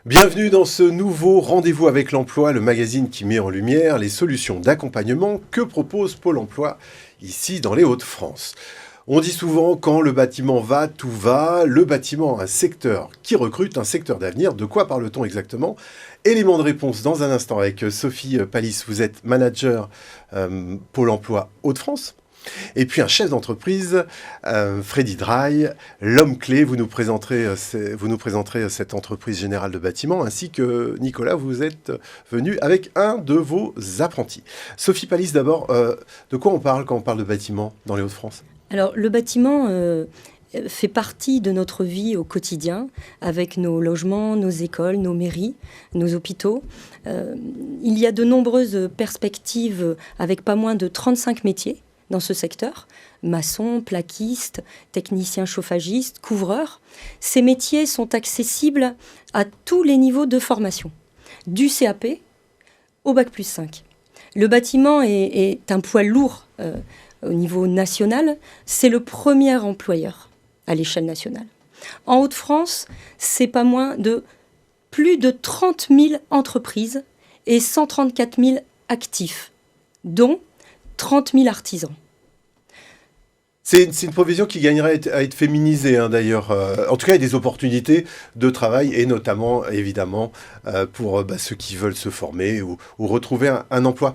Bienvenue dans ce nouveau Rendez-vous avec l'emploi, le magazine qui met en lumière les solutions d'accompagnement que propose Pôle emploi ici dans les Hauts-de-France. On dit souvent quand le bâtiment va, tout va. Le bâtiment, un secteur qui recrute, un secteur d'avenir. De quoi parle-t-on exactement? Élément de réponse dans un instant avec Sophie Palis. Vous êtes manager Pôle emploi Hauts-de-France. Et puis un chef d'entreprise, Freddy Dry, l'homme clé. Vous nous présenterez cette entreprise générale de bâtiment, ainsi que Nicolas, vous êtes venu avec un de vos apprentis. Sophie Palis, d'abord, de quoi on parle quand on parle de bâtiment dans les Hauts-de-France? Alors, le bâtiment fait partie de notre vie au quotidien, avec nos logements, nos écoles, nos mairies, nos hôpitaux. Il y a de nombreuses perspectives avec pas moins de 35 métiers dans ce secteur, maçons, plaquistes, techniciens chauffagistes, couvreurs. Ces métiers sont accessibles à tous les niveaux de formation, du CAP au Bac+5. Le bâtiment est un poids lourd au niveau national. C'est le premier employeur à l'échelle nationale. En Hauts-de-France, c'est pas moins de plus de 30 000 entreprises et 134 000 actifs, dont 30 000 artisans. C'est une profession qui gagnerait à être féminisée, d'ailleurs. En tout cas, il y a des opportunités de travail, et notamment, évidemment, pour ceux qui veulent se former ou retrouver un emploi.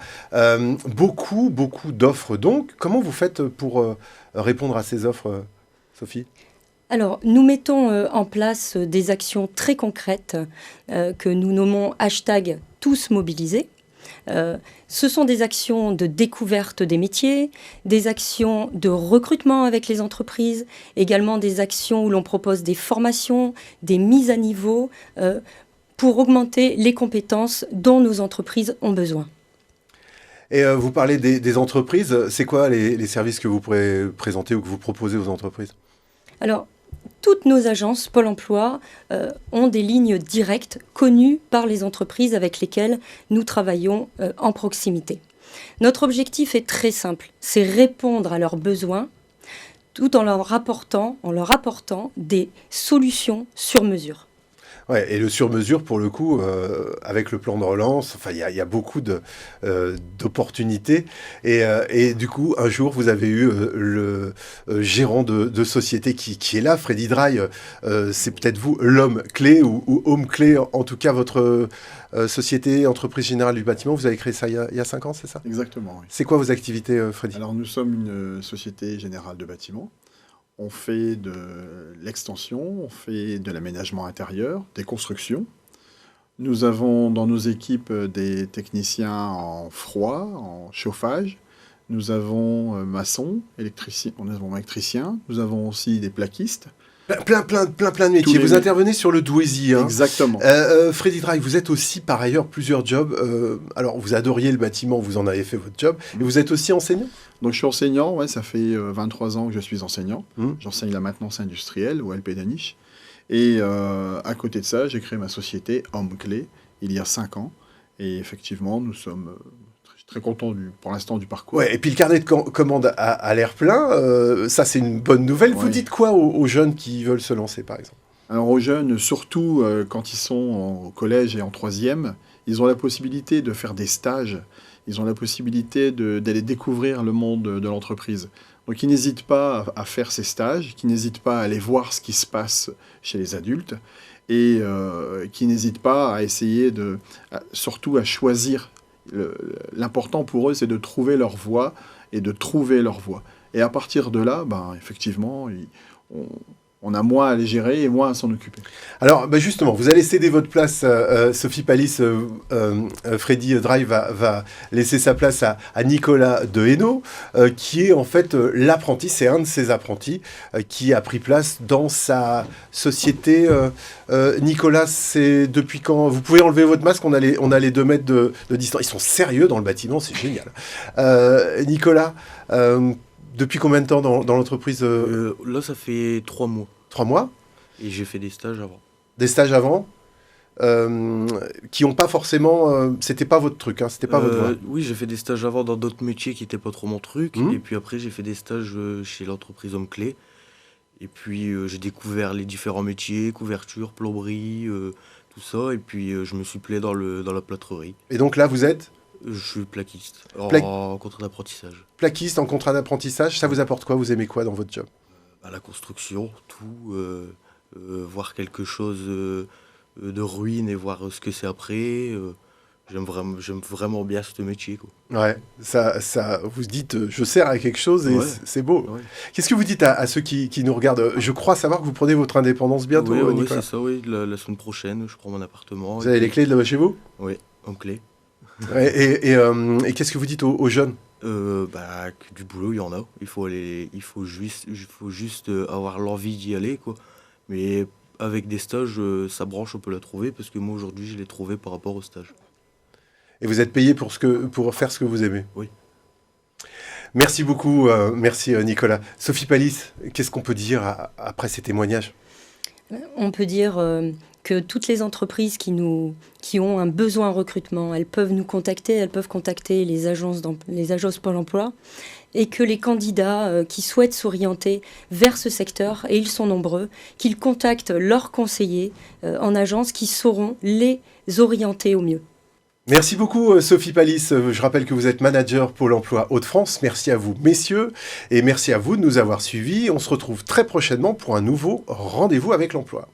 Beaucoup d'offres, donc. Comment vous faites pour répondre à ces offres, Sophie ? Alors, nous mettons en place des actions très concrètes que nous nommons #TousMobilisés. Ce sont des actions de découverte des métiers, des actions de recrutement avec les entreprises, également des actions où l'on propose des formations, des mises à niveau pour augmenter les compétences dont nos entreprises ont besoin. Et vous parlez des entreprises. C'est quoi les services que vous pourrez présenter ou que vous proposez aux entreprises ? Alors, toutes nos agences Pôle emploi ont des lignes directes connues par les entreprises avec lesquelles nous travaillons en proximité. Notre objectif est très simple, c'est répondre à leurs besoins tout en leur apportant des solutions sur mesure. Ouais, et le sur-mesure, pour le coup, avec le plan de relance, enfin, il y a beaucoup d'opportunités. Et du coup, un jour, vous avez eu le gérant de société qui est là, Freddy Dry. C'est peut-être vous, l'homme clé ou homme clé, en tout cas, votre société, entreprise générale du bâtiment. Vous avez créé ça il y a 5 ans, c'est ça? Exactement, oui. C'est quoi vos activités, Freddy? Alors, nous sommes une société générale de bâtiment. On fait de l'extension, on fait de l'aménagement intérieur, des constructions. Nous avons dans nos équipes des techniciens en froid, en chauffage. Nous avons maçons, électriciens, nous avons aussi des plaquistes. Plein de métiers. Vous intervenez sur le Douaisis. Exactement. Freddy Dry, vous êtes aussi par ailleurs plusieurs jobs. Alors, vous adoriez le bâtiment, vous en avez fait votre job. Et vous êtes aussi enseignant? Donc, je suis enseignant, ouais, ça fait 23 ans que je suis enseignant. J'enseigne la maintenance industrielle au LP Daniche. Et à côté de ça, j'ai créé ma société Homme Clé il y a 5 ans. Et effectivement, nous sommes très contents pour l'instant du parcours. Ouais, et puis le carnet de commandes a l'air plein. Ça, c'est une bonne nouvelle. Ouais. Vous dites quoi aux jeunes qui veulent se lancer, par exemple? Alors, aux jeunes, surtout quand ils sont au collège et en 3e, ils ont la possibilité de faire des stages. Ils ont la possibilité d'aller découvrir le monde de l'entreprise. Donc, ils n'hésitent pas à faire ces stages, qu'ils n'hésitent pas à aller voir ce qui se passe chez les adultes et qu'ils n'hésitent pas à essayer surtout à choisir. L'important pour eux, c'est de trouver leur voie et de trouver leur voie. Et à partir de là, effectivement, on a moins à les gérer et moins à s'en occuper. Alors, justement, vous allez céder votre place, Sophie Palis. Freddy Dry va laisser sa place à Nicolas Dehainaut, qui est en fait l'apprenti, c'est un de ses apprentis, qui a pris place dans sa société. Nicolas, c'est depuis quand? Vous pouvez enlever votre masque, on a les 2 mètres de distance. Ils sont sérieux dans le bâtiment, c'est génial. Nicolas, depuis combien de temps dans l'entreprise? Là, ça fait 3 mois. 3 mois? Et j'ai fait des stages avant. Des stages avant qui n'ont pas forcément... c'était pas votre truc, c'était pas votre voie. Oui, j'ai fait des stages avant dans d'autres métiers qui n'étaient pas trop mon truc. Et puis après, j'ai fait des stages chez l'entreprise Homme Clé. Et puis, j'ai découvert les différents métiers, couverture, plomberie, tout ça. Et puis je me suis plaît dans la plâtrerie. Et donc là, vous êtes Je suis plaquiste en contrat d'apprentissage. plaquiste en contrat d'apprentissage. Ça vous apporte quoi? Vous aimez quoi dans votre job? À la construction, tout, voir quelque chose de ruine et voir ce que c'est après. J'aime vraiment bien ce métier, quoi. Ouais, ça, vous dites, je sers à quelque chose et Ouais. c'est beau. Ouais. Qu'est-ce que vous dites à ceux qui nous regardent? Je crois savoir que vous prenez votre indépendance bientôt, Oui, Nicolas. c'est ça, oui. La semaine prochaine, je prends mon appartement. Vous avez les clés de chez vous? Oui, en clé. Ouais, et qu'est-ce que vous dites aux jeunes? Que du boulot, il y en a. Il faut juste avoir l'envie d'y aller, quoi. Mais avec des stages, sa branche, on peut la trouver, parce que moi, aujourd'hui, je l'ai trouvée par rapport au stage. Et vous êtes payé pour faire ce que vous aimez? Oui. Merci beaucoup, merci Nicolas. Sophie Palis, qu'est-ce qu'on peut dire après ces témoignages? On peut dire que toutes les entreprises qui ont un besoin en recrutement, elles peuvent nous contacter, elles peuvent contacter les agences Pôle emploi, et que les candidats qui souhaitent s'orienter vers ce secteur, et ils sont nombreux, qu'ils contactent leurs conseillers en agence qui sauront les orienter au mieux. Merci beaucoup Sophie Palis. Je rappelle que vous êtes manager Pôle emploi Hauts-de-France. Merci à vous messieurs et merci à vous de nous avoir suivis. On se retrouve très prochainement pour un nouveau rendez-vous avec l'emploi.